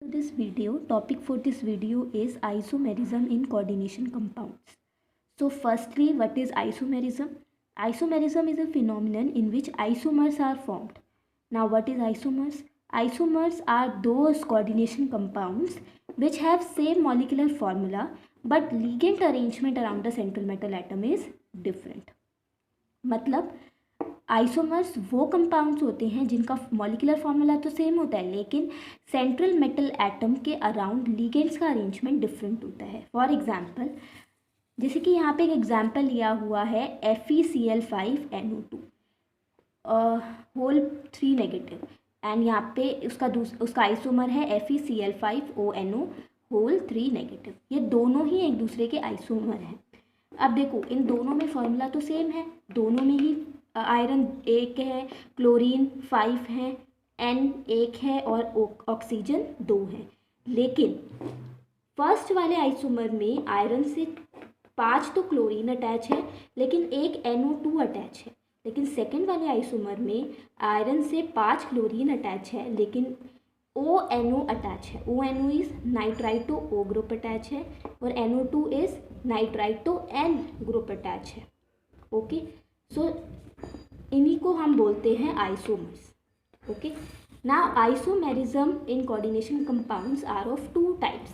To this video, topic for this video is isomerism in coordination compounds. So firstly, what is isomerism? Isomerism is a phenomenon in which isomers are formed. Now what is isomers? Isomers are those coordination compounds which have same molecular formula but ligand arrangement around the central metal atom is different. मतलब isomers वो compounds होते हैं जिनका molecular formula तो same होता है लेकिन central metal atom के अराउंड लिगेंड्स का अरेंजमेंट डिफरेंट होता है. फॉर एग्जांपल, जैसे कि यहाँ पे एक एग्जांपल लिया हुआ है FeCl5NO2 होल 3 नेगेटिव एंड यहाँ पे उसका आइसोमर है FeCl5ONO होल 3 नेगेटिव. ये दोनों ही एक दूसरे के आइसोमर हैं. अब देखो, इन दोनों में फॉर्मूला तो सेम है, दोनों में ही आयरन 1 है, क्लोरीन 5 है, N 1 है और ऑक्सीजन 2 है. लेकिन फर्स्ट वाले आइसोमर में आयरन से 5 तो क्लोरीन अटैच है लेकिन एक NO2 अटैच है. लेकिन सेकंड वाले आइसोमर में आयरन से 5 क्लोरीन अटैच है लेकिन ONO अटैच है. ONO is nitrito O group attach है और NO2 is nitrito N group attach है. ओके, सो इन्हीं को हम बोलते हैं isomers. Okay, now isomerism in coordination compounds are of two types.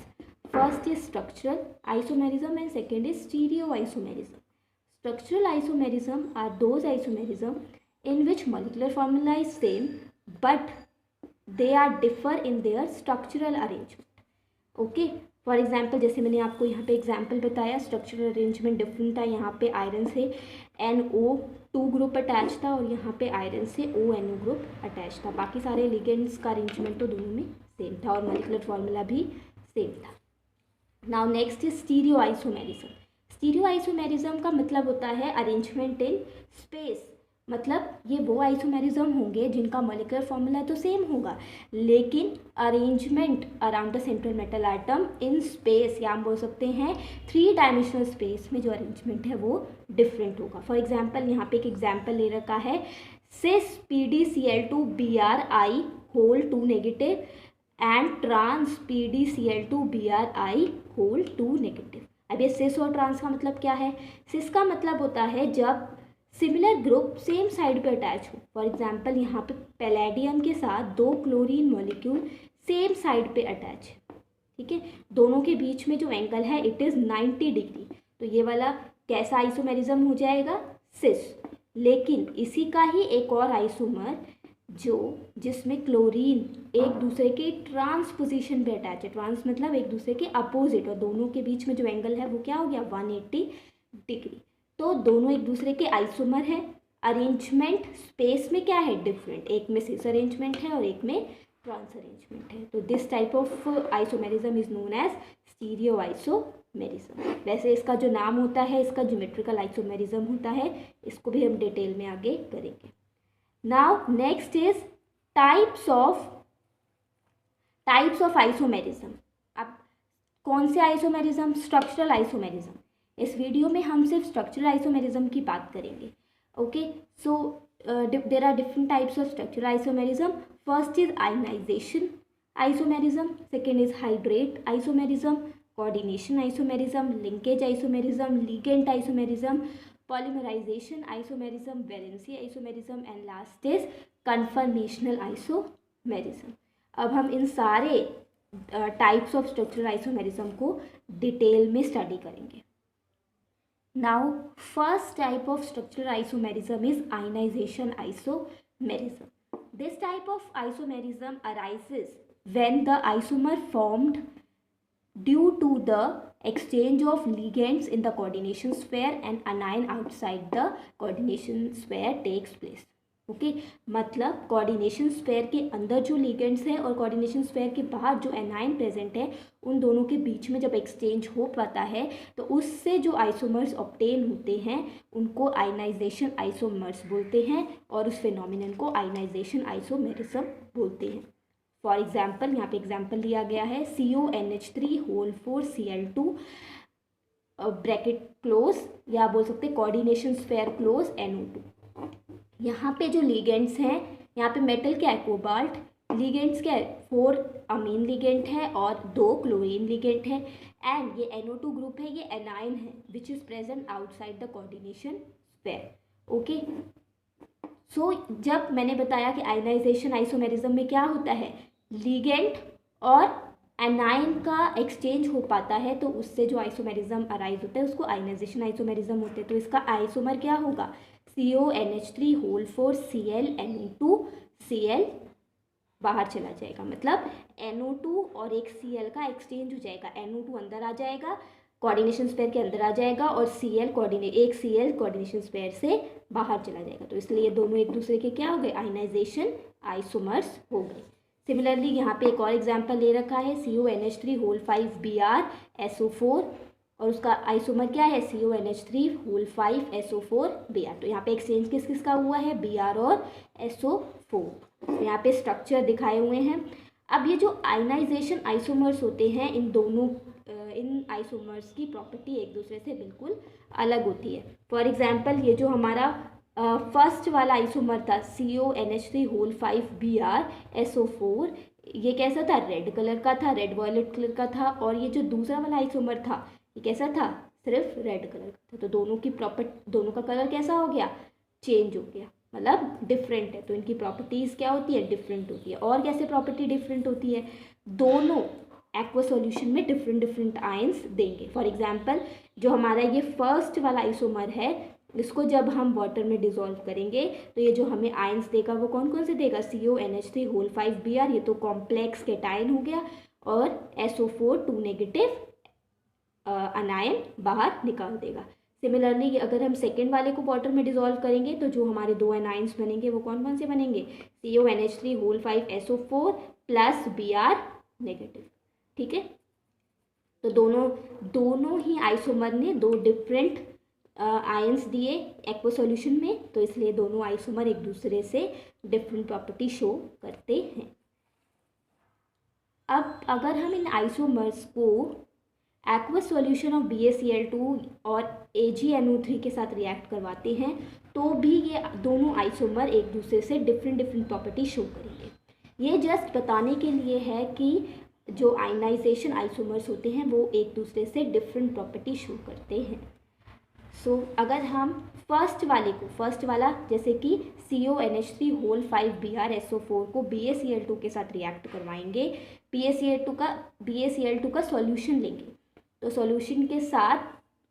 First is structural isomerism and second is stereo isomerism. Structural isomerism are those isomerism in which molecular formula is same but they are differ in their structural arrangement. Okay, for example जैसे मैंने आपको यहाँ पे example बताया, structural arrangement different था. यहाँ पे iron से NO2 ग्रुप अटैच था और यहाँ पे आयरन से ONO ग्रुप अटैच था. बाकी सारे लिगेंड्स का अरेंजमेंट तो दोनों में सेम था और मॉलिक्यूलर फॉर्मूला भी सेम था. Now next is stereo isomerism. Stereo isomerism का मतलब होता है अरेंजमेंट इन स्पेस. मतलब ये वो आइसोमेरिज्म होंगे जिनका मॉलिक्यूलर फॉर्मूला तो सेम होगा लेकिन arrangement around the central metal atom in space, या हम बोल सकते हैं 3 डायमेंशनल स्पेस में जो अरेंजमेंट है वो डिफरेंट होगा. फॉर एग्जांपल यहाँ पे एक एग्जांपल ले रखा है cis PdCl2Bri whole 2 negative and trans PdCl2Bri whole 2 negative. अब ये सिस और ट्रांस का मतलब क्या है? सिस का मतलब होता है जब सिमिलर ग्रुप सेम साइड पे अटैच हो. फॉर एग्जांपल यहाँ पे पैलेडियम के साथ 2 क्लोरीन मॉलिक्यूल सेम साइड पे अटैच है. ठीक है, दोनों के बीच में जो एंगल है इट इज़ 90 डिग्री. तो ये वाला कैसा आइसोमेरिज्म हो जाएगा? सिस. लेकिन इसी का ही एक और आइसोमर जिसमें क्लोरीन एक दूसरे के ट्रांस पोजीशन पे अटैच है. ट्रांस मतलब एक दूसरे के अपोजिट, और दोनों के बीच में जो एंगल है वो क्या हो गया? 180 डिग्री. तो दोनों एक दूसरे के आइसोमर है. अरेंजमेंट स्पेस में क्या है? डिफरेंट. एक में सिस अरेंजमेंट है और एक में ट्रांस अरेंजमेंट है. तो this type of isomerism is known as stereo isomerism. वैसे इसका जो नाम होता है इसका ज्योमेट्रिकल आइसोमेरिज्म होता है. इसको भी हम डिटेल में आगे करेंगे. Now next is types of isomerism. अब कौन से आइसोमेरिज्म? Structural isomerism. इस वीडियो में हम सिर्फ स्ट्रक्चरल आइसोमेरिज्म की बात करेंगे. Okay, so there are different types of structural isomerism. First is ionisation isomerism, second is hydrate isomerism, coordination isomerism, linkage isomerism, ligand isomerism, polymerisation isomerism, valency isomerism and last is conformational isomerism. अब हम इन सारे types of structural isomerism को detail में study करेंगे. Now, first type of structural isomerism is ionization isomerism. This type of isomerism arises when the isomer formed due to the exchange of ligands in the coordination sphere and anion outside the coordination sphere takes place. Okay, मतलब coordination sphere के अंदर जो ligands हैं और coordination sphere के बाहर जो A9 present है उन दोनों के बीच में जब एक्सचेंज हो पाता है तो उससे जो आइसोमर्स ऑब्टेन होते हैं उनको आयनाइजेशन आइसोमर्स बोलते हैं और उस फिनोमिनन को आयनाइजेशन आइसोमेरिज्म बोलते हैं. फॉर एग्जांपल यहाँ पे एग्जांपल लिया गया है CONH3 whole 4 Cl2 bracket close, या बोल सकते हैं कोऑर्डिनेशन स्फेयर क्लोज NO2. यहाँ पे जो लिगेंड्स हैं, यहाँ पे मेटल क्या है? कोबाल्ट. लिगेंड्स क्या है? 4 अमीन लिगेंड है और 2 क्लोरीन लिगेंड है, एंड ये NO2 ग्रुप है, ये एनाइन है which is present outside the coordination sphere. Okay, so जब मैंने बताया कि आयनाइजेशन आइसोमेरिज्म में क्या होता है, लिगेंड और एनाइन का एक्सचेंज हो पाता है, तो उससे जो आइसोमेरिज्म अराइज होता है उसको आयनाइजेशन आइसोमेरिज्म होते हैं। तो इसका आइसोमर क्या होगा, CONH3 होल 4 ClNO2 Cl बाहर चला जाएगा, मतलब NO2 और एक Cl का एक्सचेंज हो जाएगा, NO2 अंदर आ जाएगा, कोऑर्डिनेशन स्पेयर के अंदर आ जाएगा, और Cl कोऑर्डिनेशन स्पेयर से बाहर चला जाएगा। तो इसलिए दोनों एक दूसरे के क्या हो गए, आयनाइजेशन आइसोमर्स हो गए। सिमिलरली यहाँ पे एक और एग्जांपल ले रखा है, CONH3 होल 5 BrSO4, और उसका आइसोमर क्या है, CONH3 होल 5 SO4 Br। तो यहाँ पे एक्सचेंज किस किस का हुआ है, Br और SO4। तो यहाँ पे स्ट्रक्चर दिखाए हुए हैं। अब ये जो आयनाइजेशन आइसोमर्स होते हैं, इन आइसोमर्स की प्रॉपर्टी एक दूसरे से बिल्कुल अलग होती है। फॉर एग्जांपल ये जो हमारा फर्स्ट वाला आइसोमर था CONH3 होल 5 BrSO4, ये कैसा था, रेड कलर का था, रेड वॉयलेट कलर का था, और ये जो दूसरा वाला आइसोमर था ये कैसा था, सिर्फ रेड कलर का था। तो दोनों का कलर कैसा हो गया, चेंज हो गया, मतलब डिफरेंट है। तो इनकी प्रॉपर्टीज़ क्या होती है, डिफरेंट होती है। और कैसे प्रॉपर्टी डिफरेंट होती है, दोनों एक्वा सॉल्यूशन में डिफरेंट आयंस देंगे। फॉर एग्जांपल जो हमारा ये फर्स्ट वाला आइसोमर है, इसको जब हम वाटर में डिसॉल्व करेंगे तो ये जो हमें आयंस देगा वो कौन कौन से देगा, CONH3 होल 5 Br, ये तो कॉम्प्लेक्स केटायन हो गया, और SO4 2 नेगेटिव अनायन बाहर निकाल देगा। सिमिलरली अगर हम सेकेंड वाले को वाटर में डिसॉल्व करेंगे तो जो हमारे 2 अनाइंस बनेंगे वो कौन कौन से बनेंगे, CONH3 whole 5 SO4 plus Br negative. ठीक है, तो दोनों ही आइसोमर ने 2 डिफरेंट आयंस दिए एक्वा सॉल्यूशन में, तो इसलिए दोनों आइसोमर एक दूसरे से डिफरेंट प्रॉपर्टी शो करते हैं। अब अगर हम इन आइसोमर्स को एक्वा सॉल्यूशन ऑफ BaCl2 और AgNO3 के साथ रिएक्ट करवाते हैं तो भी ये दोनों आइसोमर एक दूसरे से डिफरेंट प्रॉपर्टी शो करेंगे। ये जस्ट बताने के लिए है कि जो आयनाइजेशन आइसोमर्स होते हैं वो एक दूसरे से डिफरेंट प्रॉपर्टी शो करते हैं। सो अगर हम फर्स्ट वाला जैसे कि CONH3 होल 5 BrSO4 को BaCl2 के साथ रिएक्ट करवाएंगे, BaCl2 का सॉल्यूशन लेंगे, तो सॉल्यूशन के साथ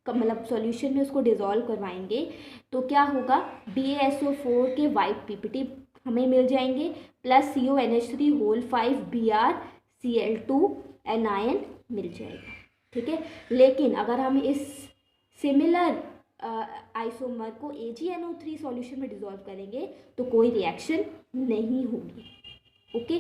मतलब सॉल्यूशन में उसको डिसॉल्व करवाएंगे तो क्या होगा, BaSO4 के वाइट PPT हमें मिल जाएंगे, plus CONH3 whole 5 BrCl2 anion मिल जाएगा। ठीक है, लेकिन अगर हम इस सिमिलर आइसोमर को AgNO3 सॉल्यूशन में डिसॉल्व करेंगे तो कोई रिएक्शन नहीं होगी। ओके,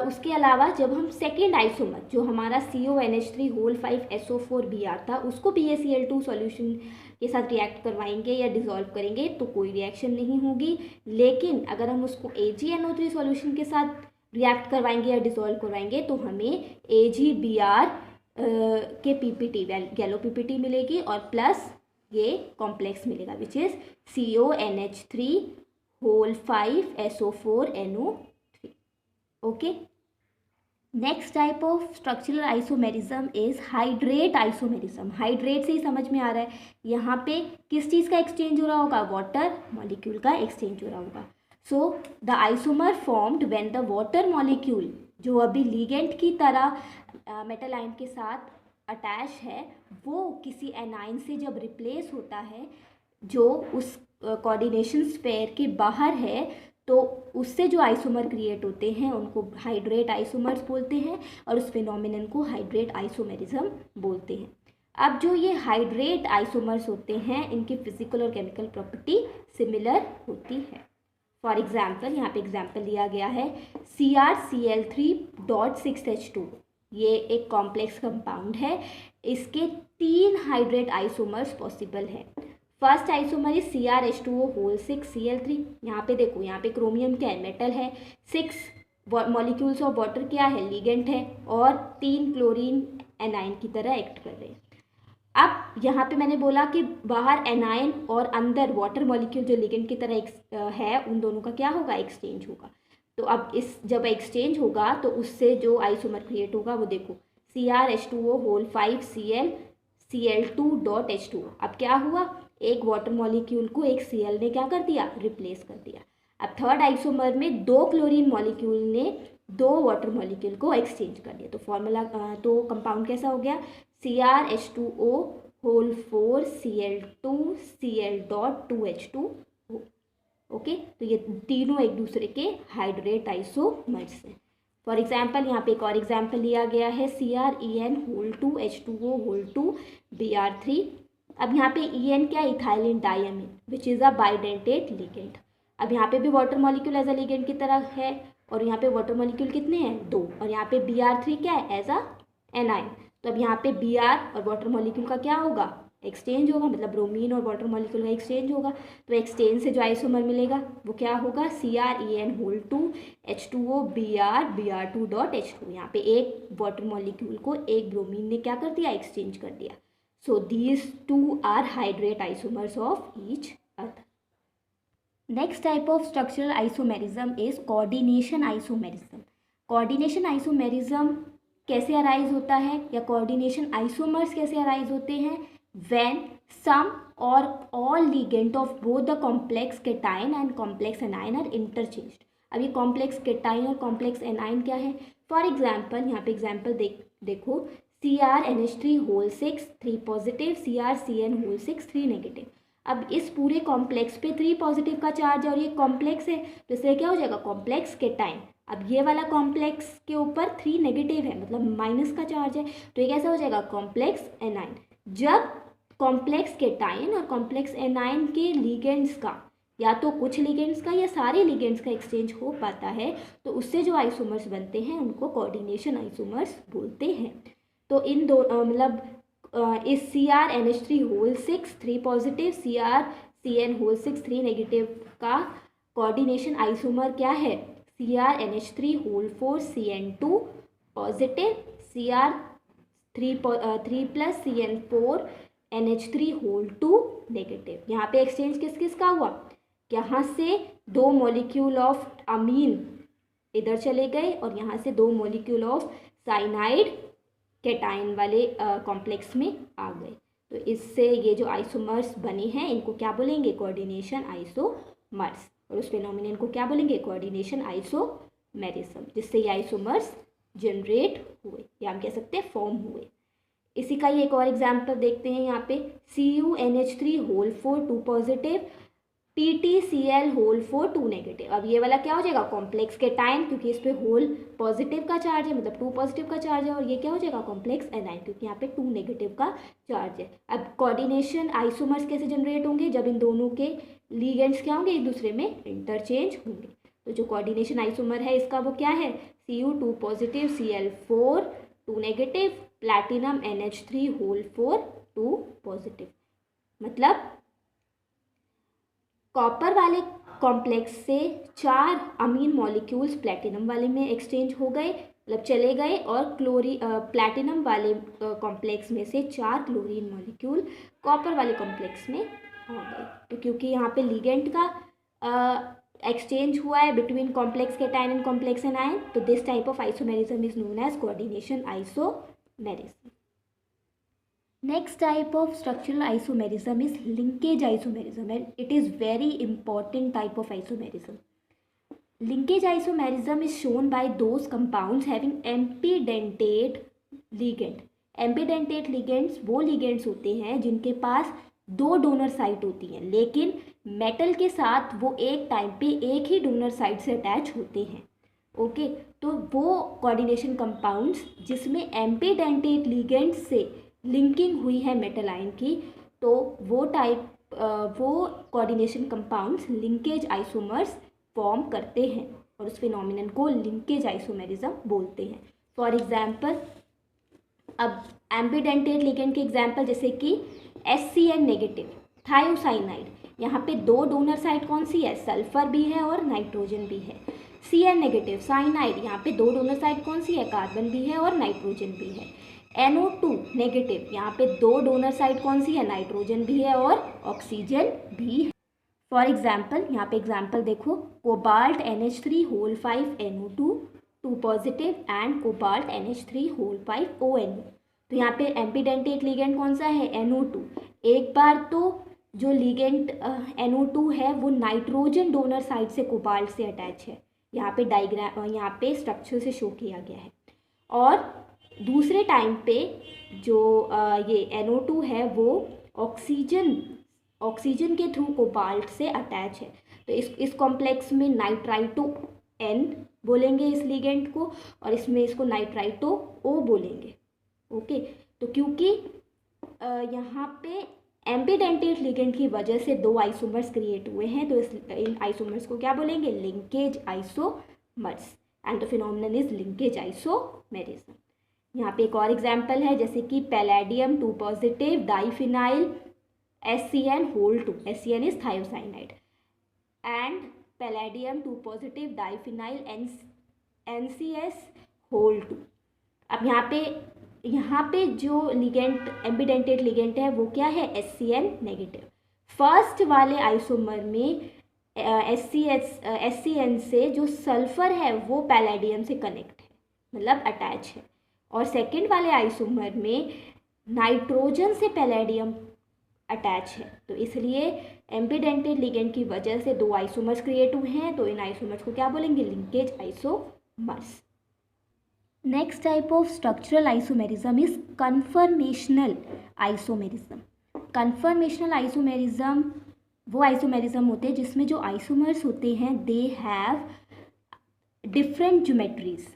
उसके अलावा जब हम सेकेंड आइसोमर जो हमारा CONH3 होल 5 SO4 Br था उसको BaCl2 सॉल्यूशन के साथ रिएक्ट करवाएंगे या डिसॉल्व करेंगे तो कोई रिएक्शन नहीं होगी। लेकिन अगर हम उसको AgNO3 सॉल्यूशन के साथ रिएक्ट करवाएंगे या डिसॉल्व करवाएंगे तो हमें AgBr के PPT येलो PPT मिलेगी और प्लस ये कॉम्प्लेक्स मिलेगा which is CONH3 whole 5 SO4 NO3। Okay, next type of structural isomerism is hydrate isomerism. Hydrate से ही समझ में आ रहा है, यहाँ पे किस चीज़ का एक्सचेंज हो रहा होगा, वाटर मॉलिक्यूल का एक्सचेंज हो रहा होगा। So the isomer formed when the water molecule जो अभी लिगेंड की तरह मेटल आयन के साथ अटैच है वो किसी एनाइन से जब रिप्लेस होता है जो उस कोऑर्डिनेशन स्फीयर के बाहर है तो उससे जो आइसोमर क्रिएट होते हैं उनको हाइड्रेट आइसोमर्स बोलते हैं और उस फिनोमिनन को हाइड्रेट आइसोमेरिज्म बोलते हैं। अब जो ये हाइड्रेट आइसोमर्स होते हैं इनकी फिजिकल और केमिकल प्रॉपर्टी सिमिलर होती है। फॉर एग्जाम्पल यहाँ पे एग्जाम्पल दिया गया है CrCl3.6H2, ये एक कॉम्प्लेक्स कंपाउंड है, इसके 3 हाइड्रेट आइसोमर्स पॉसिबल है। First isomer is CrH2O whole 6 Cl3। यहाँ पे देखो, यहाँ पे क्रोमियम क्या है, मेटल है, 6 मॉलिक्यूल्स ऑफ वाटर क्या है, लिगेंड है, और 3 क्लोरीन एनाइन की तरह एक्ट कर रहे हैं। अब यहाँ पे मैंने बोला कि बाहर एनाइन और अंदर वाटर मॉलिक्यूल जो लिगेंड की तरह है उन दोनों का क्या होगा, एक्सचेंज होगा। तो अब इस जब एक्सचेंज होगा तो उससे जो आइसोमर क्रिएट होगा वो देखो CrH2O होल 5Cl Cl2.H2O। अब क्या हुआ, एक वाटर मॉलिक्यूल को एक Cl ने क्या कर दिया, रिप्लेस कर दिया। अब थर्ड आइसोमर में दो क्लोरीन मॉलिक्यूल ने दो वाटर मॉलिक्यूल को एक्सचेंज कर दिया। तो फॉर्मूला तो कंपाउंड कैसा हो गया, CrH2O whole 4 Cl2 Cl.2H2। Okay, तो ये तीनों एक दूसरे के हाइड्रेट आइसोमर्स हैं। फॉर एग्जाम्पल यहाँ पे एक और एग्जाम्पल लिया गया है CrEn whole 2 H2O whole 2 Br3। अब यहाँ पे En क्या, ethylene diamine which is a bidentate ligand. अब यहाँ पे भी water molecule as a ligand की तरह है, और यहाँ पे वाटर मॉलिक्यूल कितने हैं, 2, और यहाँ पे Br3 क्या है, एज अ एनाइन। तो अब यहाँ पे Br और वाटर मॉलिक्यूल का क्या होगा, एक्सचेंज होगा, मतलब ब्रोमीन और वाटर मॉलिक्यूल का एक्सचेंज होगा। तो एक्सचेंज से जो आइसोमर मिलेगा वो क्या होगा, CrEn होल 2 H2O Br2.H2। यहाँ पे एक वाटर मॉलिक्यूल को एक ब्रोमीन ने क्या कर दिया, एक्सचेंज कर दिया। So these two are hydrate isomers of each other. Next type of structural isomerism is coordination isomerism. Coordination isomerism कैसे अराइज होता है, या कोऑर्डिनेशन आइसोमर्स कैसे अराइज होते हैं, when some or all ligand of both the complex cation and complex anion are interchanged। अब ये complex cation और कॉम्प्लेक्स एनाइन क्या है, फॉर एग्जाम्पल यहाँ पे एग्जाम्पल देखो CrNH3 whole 6 3 positive, CrCN whole 6 3 negative. अब इस पूरे कॉम्प्लेक्स पे 3 पॉजिटिव का चार्ज है और ये कॉम्प्लेक्स है, तो इसलिए क्या हो जाएगा, कॉम्प्लेक्स केटाइन। अब ये वाला कॉम्प्लेक्स के ऊपर 3 नेगेटिव है, मतलब माइनस का चार्ज है, तो ये कैसा हो जाएगा, कॉम्प्लेक्स एनाइन। जब कॉम्प्लेक्स केटाइन और कॉम्प्लेक्स एनाइन के लिगेंड्स का, या तो कुछ लिगेंड्स का या सारे लिगेंड्स का एक्सचेंज हो पाता है, तो उससे जो आइसोमर्स बनते हैं उनको कोऑर्डिनेशन आइसोमर्स बोलते हैं। तो इन दो मतलब इस CrNH3 whole 6 3 positive, CrCN whole 6 3 negative का कोऑर्डिनेशन आइसोमर क्या है, CrNH3 whole 4 CN2 positive, Cr3 plus CN4 NH3 whole 2 negative. यहाँ पे एक्सचेंज किस किस का हुआ, यहाँ से दो मॉलिक्यूल ऑफ अमीन इधर चले गए और यहाँ से दो मॉलिक्यूल ऑफ साइनाइड केटाइन वाले कॉम्प्लेक्स में आ गए। तो इससे ये जो आइसोमर्स बने हैं इनको क्या बोलेंगे, कोऑर्डिनेशन आइसोमर्स, और उस फिनोमिनन को क्या बोलेंगे, कोऑर्डिनेशन आइसोमेरिज्म, जिससे ये आइसोमर्स जनरेट हुए, या हम कह सकते हैं फॉर्म हुए। इसी का ही एक और एग्जाम्पल देखते हैं यहाँ पे CuNH3 whole 4 2 positive, PtCl whole 4 2 negative. अब ये वाला क्या हो जाएगा, कॉम्प्लेक्स केटाइन, क्योंकि इस पे होल पॉजिटिव का चार्ज है, मतलब 2 पॉजिटिव का चार्ज है, और ये क्या हो जाएगा, कॉम्प्लेक्स एनाइन, क्योंकि यहाँ पे 2 नेगेटिव का चार्ज है। अब कोऑर्डिनेशन आइसोमर्स कैसे जनरेट होंगे, जब इन दोनों के लिगेंड्स क्या होंगे, एक दूसरे में इंटरचेंज होंगे। तो जो कोऑर्डिनेशन आइसोमर है इसका वो क्या है, Cu 2 positive Cl4 2 negative, platinum NH3 whole 4 2 positive. मतलब कॉपर वाले कॉम्प्लेक्स से 4 अमीन मॉलिक्यूल्स प्लैटिनम वाले में एक्सचेंज हो गए, मतलब चले गए, और प्लैटिनम वाले कॉम्प्लेक्स में से 4 क्लोरीन मॉलिक्यूल कॉपर वाले कॉम्प्लेक्स में आ गए। तो क्योंकि यहाँ पे लिगेंड का एक्सचेंज हुआ है between complex cation and complex anion, तो this type of isomerism is known as coordination isomerism. Next type of structural isomerism is linkage isomerism, and it is very important type of isomerism. Linkage isomerism is shown by those compounds having ambidentate ligand. Ambidentate ligands वो ligands होते हैं जिनके पास दो donor site होती हैं, लेकिन metal के साथ वो एक टाइम पे एक ही डोनर साइट से अटैच होते हैं। ओके, तो वो कोऑर्डिनेशन कंपाउंड्स जिसमें एम्बिडेंटेट लिगेंड से लिंकिंग हुई है मेटल आयन की, तो वो coordination compounds linkage isomers form करते हैं, और उस फिनोमिनन को लिंकेज आइसोमेरिज्म बोलते हैं। फॉर एग्जांपल, अब एम्बिडेंटेट लिगेंड के एग्जांपल जैसे कि HCN नेगेटिव थायोसाइनाइड, यहाँ पे दो डोनर साइड कौन सी है, सल्फर भी है और नाइट्रोजन भी है। CN नेगेटिव साइनाइड, यहाँ पे दो डोनर साइड कौन सी है, कार्बन भी है और नाइट्रोजन भी है। NO2 नेगेटिव, यहाँ पे दो डोनर साइड कौन सी है, नाइट्रोजन भी है और ऑक्सीजन भी है। फॉर एग्जाम्पल यहाँ पे एग्जाम्पल देखो, cobalt NH3 whole 5 NO2 2 positive and cobalt NH3 whole 5 ONO। तो यहाँ पे एम्पीडेंटेट लिगेंड कौन सा है? NO2। एक बार तो जो लिगेंड NO2 है वो नाइट्रोजन डोनर साइड से कोबाल्ट से अटैच है, यहाँ पे डायग्राम यहाँ पे स्ट्रक्चर से शो किया गया है। और दूसरे टाइम पे जो ये NO2 है वो ऑक्सीजन के थ्रू कोबाल्ट से अटैच है। तो इस कॉम्प्लेक्स में नाइट्राइटो N बोलेंगे इस लिगेंड को, और इसमें इसको नाइट्राइटो O बोलेंगे। ओके, तो क्योंकि यहाँ पे एम्पीडेंटेट लिगेंड की वजह से दो आइसोमर्स क्रिएट हुए हैं, तो इन आइसोमर्स को क्या बोलेंगे? Linkage isomers, and the phenomenon is linkage isomerism. यहाँ पे एक और एग्जांपल है, जैसे कि palladium 2 positive diphenyl SCN whole 2, SCN is thiocyanide, and palladium 2 positive diphenyl NCS whole 2। अब यहाँ पे जो लिगेंड एम्पीडेंटेट लिगेंड है वो क्या है? SCN negative. फर्स्ट वाले आइसोमर में SCN से जो सल्फर है वो पैलेडियम से कनेक्ट है, मतलब अटैच है, और सेकेंड वाले आइसोमर में नाइट्रोजन से पैलेडियम अटैच है। तो इसलिए एम्पीडेंटेट लिगेंड की वजह से दो आइसोमर्स क्रिएट हुए हैं, तो इन आइसोमर्स को क्या बोलेंगे? Linkage isomers. Next type of structural isomerism is conformational isomerism. Conformational isomerism वो आइसोमेरिज्म होते हैं जिसमें जो आइसोमर्स होते हैं दे हैव डिफरेंट ज्योमेट्रीज,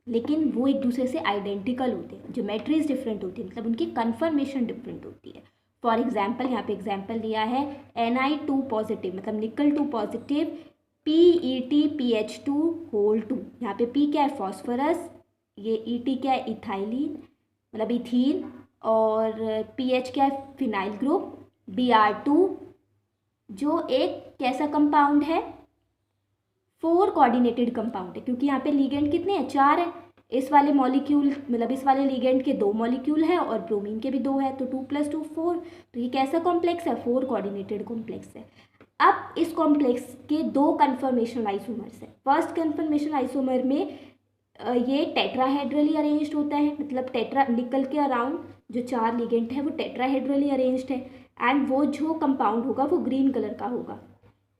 लेकिन वो एक दूसरे से आइडेंटिकल होते हैं। ज्योमेट्रीज डिफरेंट होती है, मतलब उनकी कन्फर्मेशन डिफरेंट होती है। फॉर एग्जाम्पल यहाँ पे एग्जाम्पल दिया है Ni2 पॉजिटिव, मतलब निकल 2 पॉजिटिव PETPH2 होल 2। यहाँ पे P क्या है? फॉस्फोरस, ये ET क्या है? इथाइलिन, मतलब इथीन, और PH क्या है? Phenyl group. Br2 जो एक कैसा कंपाउंड है? 4 कोऑर्डिनेटेड कंपाउंड है, क्योंकि यहाँ पे लिगेंड कितने हैं? 4 है। इस वाले मॉलिक्यूल मतलब इस वाले लिगेंड के 2 मॉलिक्यूल है और ब्रोमीन के भी 2 है, तो 2 + 2 4। तो ये कैसा कॉम्प्लेक्स है? 4 कोऑर्डिनेटेड कॉम्प्लेक्स है। अब इस कॉम्प्लेक्स के 2 कन्फर्मेशन आइसोमर्स है। फर्स्ट कन्फर्मेशन आइसोमर में ये टेट्राहेड्रली अरेंज्ड होता है, मतलब टेट्रा निकल के अराउंड जो 4 लिगेंड है वो टेट्राहेड्रली अरेंज्ड है, एंड वो जो कंपाउंड होगा वो ग्रीन कलर का होगा।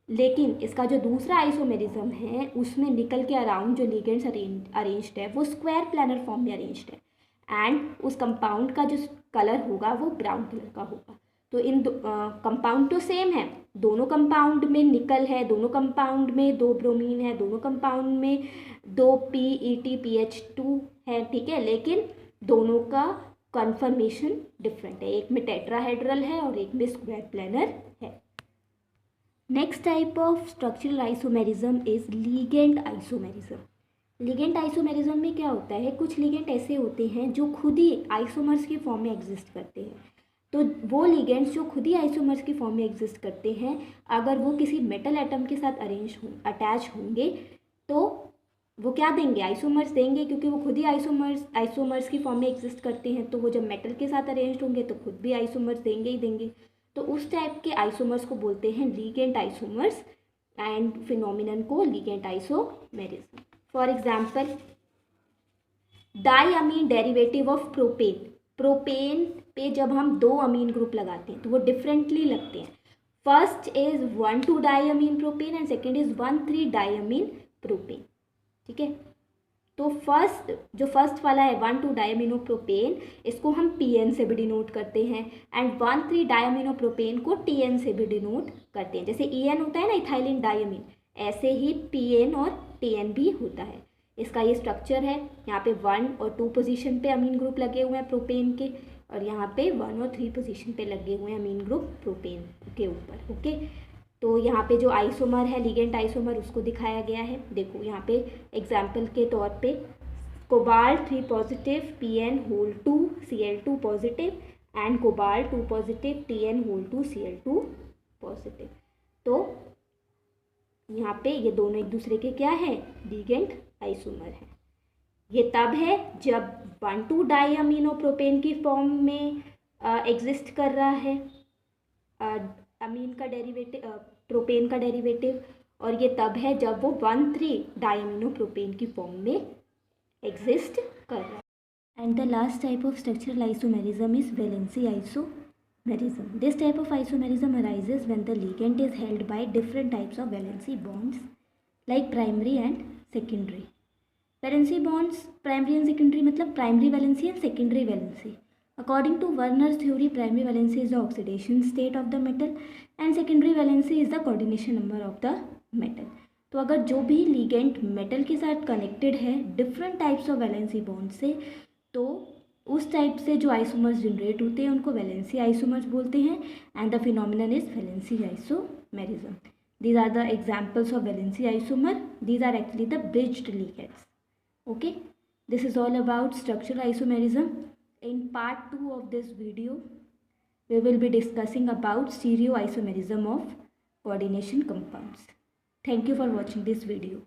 लेकिन इसका जो दूसरा आइसोमेरिज्म है उसमें निकल के अराउंड जो लिगेंड्स अरेंज्ड है वो स्क्वायर प्लानर फॉर्म में अरेंज्ड है, एंड उस कंपाउंड का जो कलर होगा वो ब्राउन कलर का होगा। तो इन कंपाउंड तो सेम है, दोनों कंपाउंड में निकल है, दोनों कंपाउंड में 2 ब्रोमीन है, दोनों कंपाउंड में 2 PETPH2 है, ठीक है, लेकिन दोनों का कन्फर्मेशन डिफरेंट है, एक में टेट्राहेड्रल है और एक में स्क्वायर प्लानर है। Next type of structural isomerism is ligand isomerism. Ligand isomerism में क्या होता है? कुछ लिगेंड ऐसे होते हैं जो खुद ही आइसोमर्स की फॉर्म में एग्जिस्ट करते हैं। तो वो लिगेंड्स जो खुद ही आइसोमर्स की फॉर्म में एग्जिस्ट करते हैं, अगर वो किसी मेटल एटम के साथ अटैच होंगे तो वो क्या देंगे? आइसोमर्स देंगे, क्योंकि वो खुद ही आइसोमर्स की फॉर्म में एग्जिस्ट करते हैं। तो वो जब मेटल के साथ अरेंज होंगे तो खुद भी आइसोमर्स देंगे ही देंगे। तो उस टाइप के आइसोमर्स को बोलते हैं लिगेंड आइसोमर्स, एंड फिनोमिनन को ligand isomerism. For example diamine derivative of propane. Propane पे जब हम 2 अमीन ग्रुप लगाते हैं तो वो डिफरेंटली लगते हैं। First is 1,2 diamine propane and second is 1,3 diamine propane, ठीक है। तो फर्स्ट वाला है 1,2 डाईअमीनोप्रोपेन, इसको हम PN से भी डिनोट करते हैं, एंड 1,3 डाईअमीनोप्रोपेन को TN से भी डिनोट करते हैं। जैसे EN होता है ना, इथाइलिन डाईअमीन, ऐसे ही PN और TN भी होता है। इसका ये स्ट्रक्चर है, यहाँ पे 1 और 2 पोजीशन पे अमीन ग्रुप लगे हुए हैं प्रोपेन के, और यहाँ पे 1 और 3 पोजीशन पे लगे हुए हैं अमीन ग्रुप प्रोपेन के ऊपर, ओके। तो यहाँ पे जो आइसोमर है लिगेंड आइसोमर उसको दिखाया गया है। देखो यहाँ पे एग्जाम्पल के तौर पे cobalt 3 positive PN whole 2 Cl2 positive and cobalt 2 positive TN whole 2 Cl2 positive. तो यहाँ पे ये दोनों एक दूसरे के क्या है? लिगेंड आइसोमर है। ये तब है जब 1,2 डाईअमीनोप्रोपेन की फॉर्म में एग्जिस्ट कर रहा है अमीन का डेरिवेटिव प्रोपेन का डेरिवेटिव, और ये तब है जब वो 1,3 डाइमिनो प्रोपेन की फॉर्म में एग्जिस्ट कर रहा है। And the last type of structural isomerism is valency isomerism. This type of isomerism arises when the ligand is held by different types of valency bonds like primary and secondary. Valency bonds, primary and secondary मतलब primary valency and secondary valency. According to Werner's theory, primary valency is the oxidation state of the metal and secondary valency is the coordination number of the metal. तो अगर जो भी ligand metal के साथ connected है different types of valency bonds से, तो उस टाइप से जो आइसोमर्स जनरेट होते हैं उनको वैलेंसी आइसोमर्स बोलते हैं and the phenomenon is valency isomerism. These are the examples of valency isomer. These are actually the bridged ligands. Okay, this is all about structural isomerism. In part 2 of this video we will be discussing about stereoisomerism of coordination compounds. Thank you for watching this video.